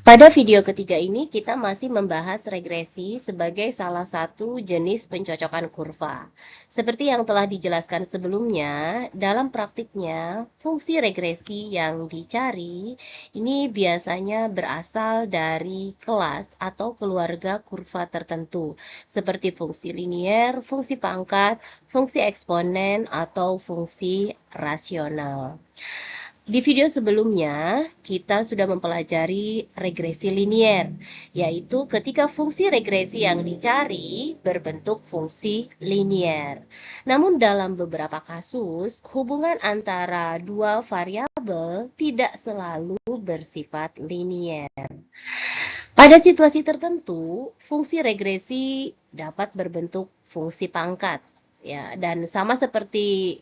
Pada video ketiga ini kita masih membahas regresi sebagai salah satu jenis pencocokan kurva. Seperti yang telah dijelaskan sebelumnya, dalam praktiknya fungsi regresi yang dicari ini biasanya berasal dari kelas atau keluarga kurva tertentu, seperti fungsi linier, fungsi pangkat, fungsi eksponen, atau fungsi rasional. Di video sebelumnya, kita sudah mempelajari regresi linier, yaitu ketika fungsi regresi yang dicari berbentuk fungsi linier. Namun dalam beberapa kasus, hubungan antara dua variabel tidak selalu bersifat linier. Pada situasi tertentu, fungsi regresi dapat berbentuk fungsi pangkat, ya, dan sama seperti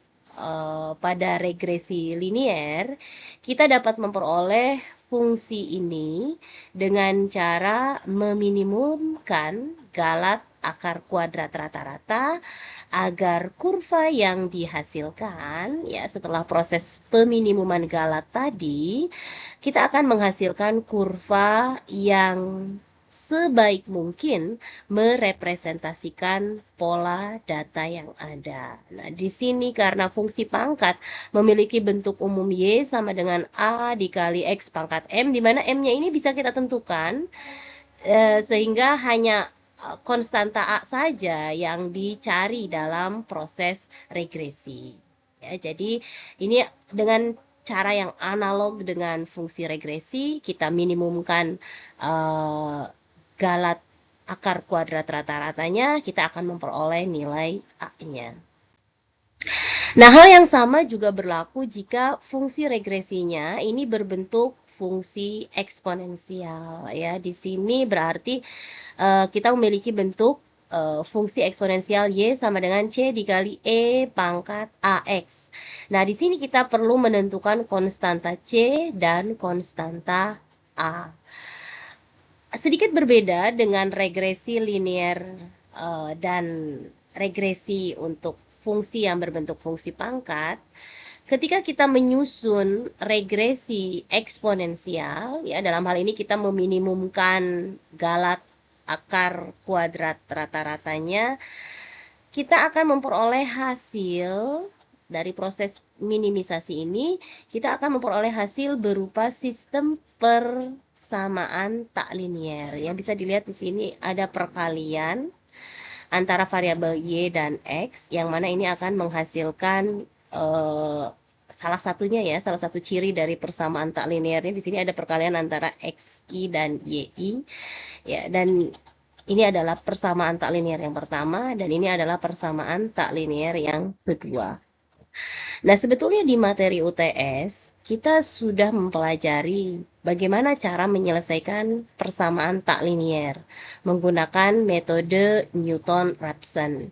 pada regresi linier, kita dapat memperoleh fungsi ini dengan cara meminimumkan galat akar kuadrat rata-rata agar kurva yang dihasilkan ya setelah proses peminimuman galat tadi, kita akan menghasilkan kurva yang sebaik mungkin merepresentasikan pola data yang ada. Nah, di sini karena fungsi pangkat memiliki bentuk umum Y sama dengan A dikali X pangkat M, di mana M-nya ini bisa kita tentukan, sehingga hanya konstanta A saja yang dicari dalam proses regresi. Ya, jadi ini dengan cara yang analog dengan fungsi regresi, kita minimumkan galat akar kuadrat rata-ratanya, kita akan memperoleh nilai A-nya. Nah, hal yang sama juga berlaku jika fungsi regresinya ini berbentuk fungsi eksponensial ya. Di sini berarti kita memiliki bentuk fungsi eksponensial Y sama dengan C dikali E pangkat AX. Nah, di sini kita perlu menentukan konstanta C dan konstanta A. Sedikit berbeda dengan regresi linier dan regresi untuk fungsi yang berbentuk fungsi pangkat. Ketika kita menyusun regresi eksponensial, ya dalam hal ini kita meminimumkan galat akar kuadrat rata-ratanya, kita akan memperoleh hasil dari proses minimisasi ini, kita akan memperoleh hasil berupa sistem persamaan tak linier. Yang bisa dilihat di sini ada perkalian antara variabel Y dan X, yang mana ini akan menghasilkan salah satu ciri dari persamaan tak linearnya. Di sini ada perkalian antara XI dan YI, ya, dan ini adalah persamaan tak linear yang pertama, dan ini adalah persamaan tak linear yang kedua. Nah, sebetulnya di materi UTS, kita sudah mempelajari bagaimana cara menyelesaikan persamaan tak linier menggunakan metode Newton-Raphson.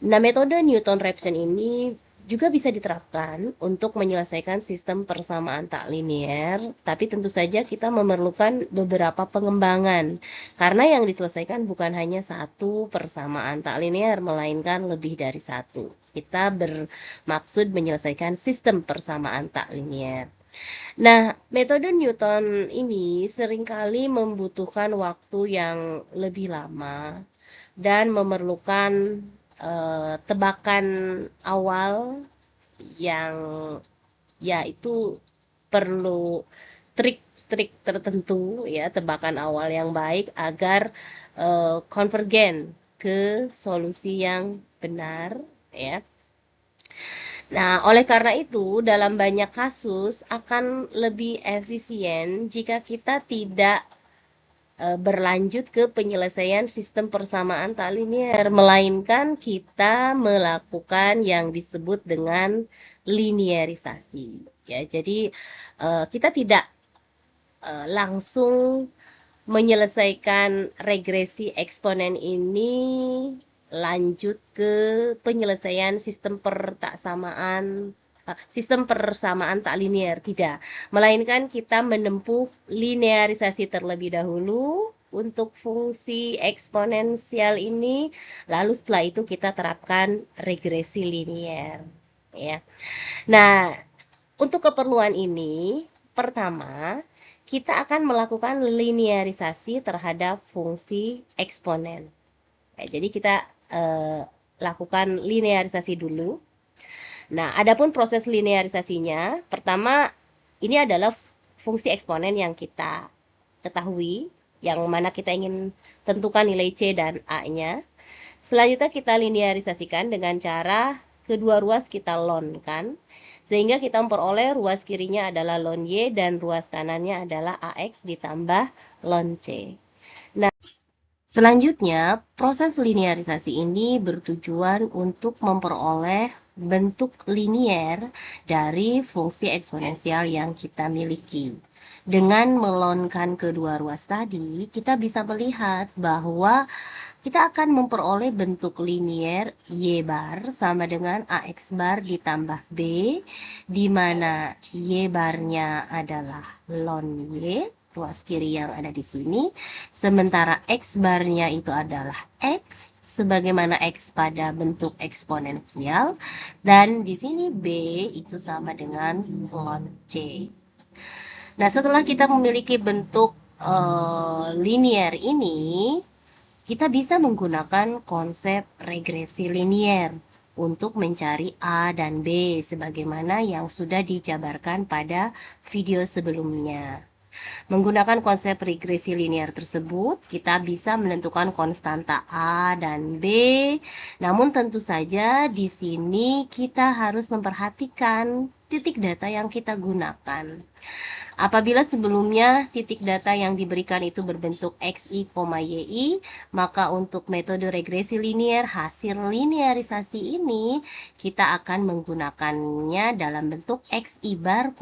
Nah, metode Newton-Raphson ini juga bisa diterapkan untuk menyelesaikan sistem persamaan tak linier, tapi tentu saja kita memerlukan beberapa pengembangan, karena yang diselesaikan bukan hanya satu persamaan tak linier, melainkan lebih dari satu. Kita bermaksud menyelesaikan sistem persamaan tak linier. Nah, metode Newton ini seringkali membutuhkan waktu yang lebih lama dan memerlukan tebakan awal yang ya itu perlu trik-trik tertentu ya, tebakan awal yang baik agar konvergen ke solusi yang benar ya. Nah, oleh karena itu dalam banyak kasus akan lebih efisien jika kita tidak berlanjut ke penyelesaian sistem persamaan tak linier, melainkan kita melakukan yang disebut dengan linearisasi. Ya, jadi kita tidak langsung menyelesaikan regresi eksponen ini lanjut ke penyelesaian sistem persamaan tak linier, tidak, melainkan kita menempuh linearisasi terlebih dahulu untuk fungsi eksponensial ini, lalu setelah itu kita terapkan regresi linier ya. Nah, untuk keperluan ini, pertama kita akan melakukan linearisasi terhadap fungsi eksponen. Jadi kita lakukan linearisasi dulu. Nah, adapun proses linearisasinya, pertama ini adalah fungsi eksponen yang kita ketahui, yang mana kita ingin tentukan nilai C dan A-nya. Selanjutnya kita linearisasikan dengan cara kedua ruas kita ln-kan, sehingga kita memperoleh ruas kirinya adalah ln Y dan ruas kanannya adalah AX ditambah ln C. Nah, selanjutnya, proses linearisasi ini bertujuan untuk memperoleh bentuk linier dari fungsi eksponensial yang kita miliki. Dengan melonkan kedua ruas tadi, kita bisa melihat bahwa kita akan memperoleh bentuk linier Y bar sama dengan AX bar ditambah B, di mana Y barnya adalah ln Y, ruas kiri yang ada di sini, sementara X barnya itu adalah X, sebagaimana X pada bentuk eksponensial, dan di sini B itu sama dengan ln C. Nah, setelah kita memiliki bentuk linier ini, kita bisa menggunakan konsep regresi linier untuk mencari A dan B sebagaimana yang sudah dijabarkan pada video sebelumnya. Menggunakan konsep regresi linier tersebut, kita bisa menentukan konstanta A dan B. Namun tentu saja di sini kita harus memperhatikan titik data yang kita gunakan. Apabila sebelumnya titik data yang diberikan itu berbentuk XI, YI, maka untuk metode regresi linier hasil linearisasi ini kita akan menggunakannya dalam bentuk XI bar,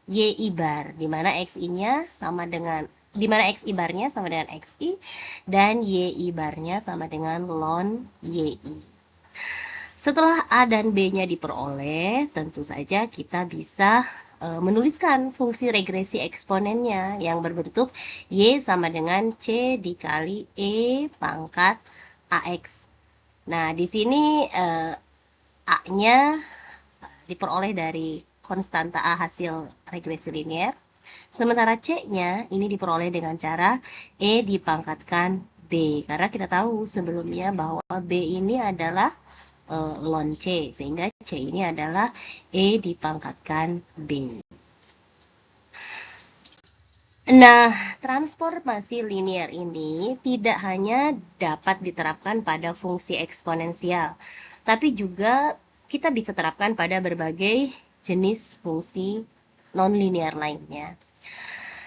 YI bar, di mana XI-nya sama dengan XI barnya sama dengan XI dan YI barnya sama dengan ln YI. Setelah A dan B-nya diperoleh, tentu saja kita bisa menuliskan fungsi regresi eksponennya yang berbentuk Y sama dengan C dikali E pangkat AX. Nah, di sini A-nya diperoleh dari konstanta A hasil regresi linier. Sementara C-nya ini diperoleh dengan cara E dipangkatkan B. Karena kita tahu sebelumnya bahwa B ini adalah ln C, sehingga C ini adalah E dipangkatkan B. Nah, transformasi linier ini tidak hanya dapat diterapkan pada fungsi eksponensial, tapi juga kita bisa terapkan pada berbagai jenis fungsi non-linear lainnya.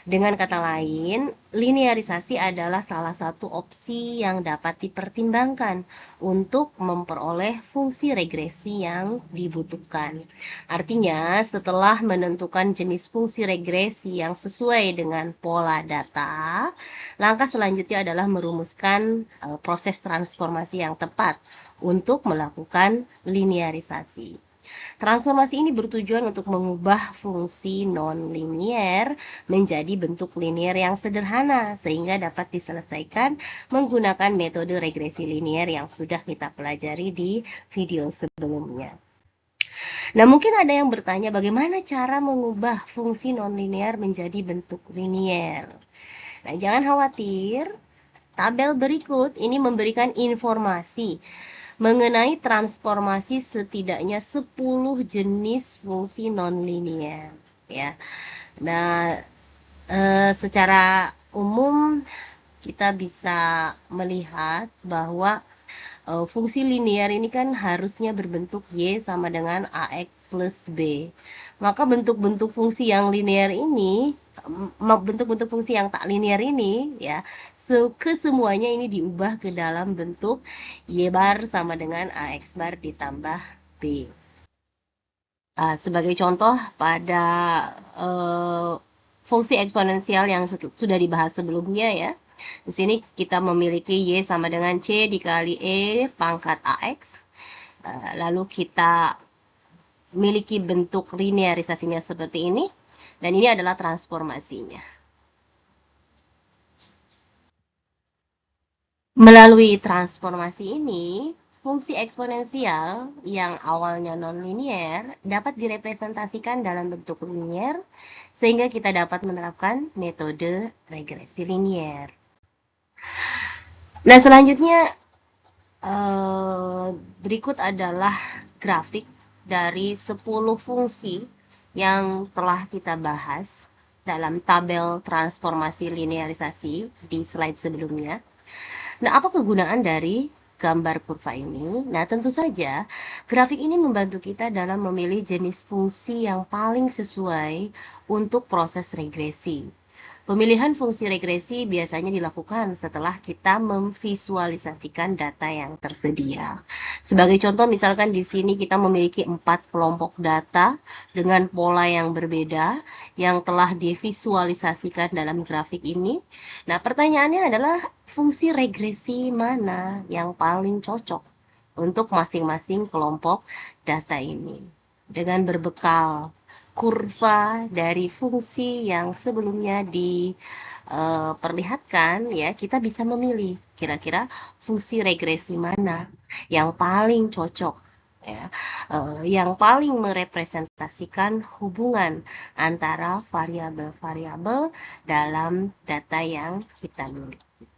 Dengan kata lain, linearisasi adalah salah satu opsi yang dapat dipertimbangkan untuk memperoleh fungsi regresi yang dibutuhkan. Artinya, setelah menentukan jenis fungsi regresi yang sesuai dengan pola data, langkah selanjutnya adalah merumuskan proses transformasi yang tepat untuk melakukan linearisasi. Transformasi ini bertujuan untuk mengubah fungsi non-linier menjadi bentuk linier yang sederhana sehingga dapat diselesaikan menggunakan metode regresi linier yang sudah kita pelajari di video sebelumnya. Nah, mungkin ada yang bertanya bagaimana cara mengubah fungsi non-linier menjadi bentuk linier. Nah, jangan khawatir, tabel berikut ini memberikan informasi mengenai transformasi setidaknya 10 jenis fungsi non-linier ya. Nah, secara umum kita bisa melihat bahwa fungsi linier ini kan harusnya berbentuk Y sama dengan AX plus B. Maka bentuk-bentuk fungsi yang linear ini, bentuk-bentuk fungsi yang tak linear ini ya, kesemuanya ini diubah ke dalam bentuk Y bar sama dengan AX bar ditambah B. Sebagai contoh pada fungsi eksponensial yang sudah dibahas sebelumnya ya. Di sini kita memiliki Y sama dengan C dikali E pangkat AX. Lalu kita memiliki bentuk linearisasinya seperti ini. Dan ini adalah transformasinya. Melalui transformasi ini, Fungsi eksponensial yang awalnya nonlinier dapat direpresentasikan dalam bentuk linier sehingga kita dapat menerapkan metode regresi linier. Nah, selanjutnya berikut adalah grafik dari 10 fungsi yang telah kita bahas dalam tabel transformasi linearisasi di slide sebelumnya. Nah, apa kegunaan dari gambar kurva ini? Nah, tentu saja grafik ini membantu kita dalam memilih jenis fungsi yang paling sesuai untuk proses regresi. Pemilihan fungsi regresi biasanya dilakukan setelah kita memvisualisasikan data yang tersedia. Sebagai contoh, misalkan di sini kita memiliki 4 kelompok data dengan pola yang berbeda yang telah divisualisasikan dalam grafik ini. Nah, pertanyaannya adalah fungsi regresi mana yang paling cocok untuk masing-masing kelompok data ini. Dengan berbekal kurva dari fungsi yang sebelumnya diperlihatkan, ya, kita bisa memilih kira-kira fungsi regresi mana yang paling cocok, ya, yang paling merepresentasikan hubungan antara variabel-variabel dalam data yang kita miliki.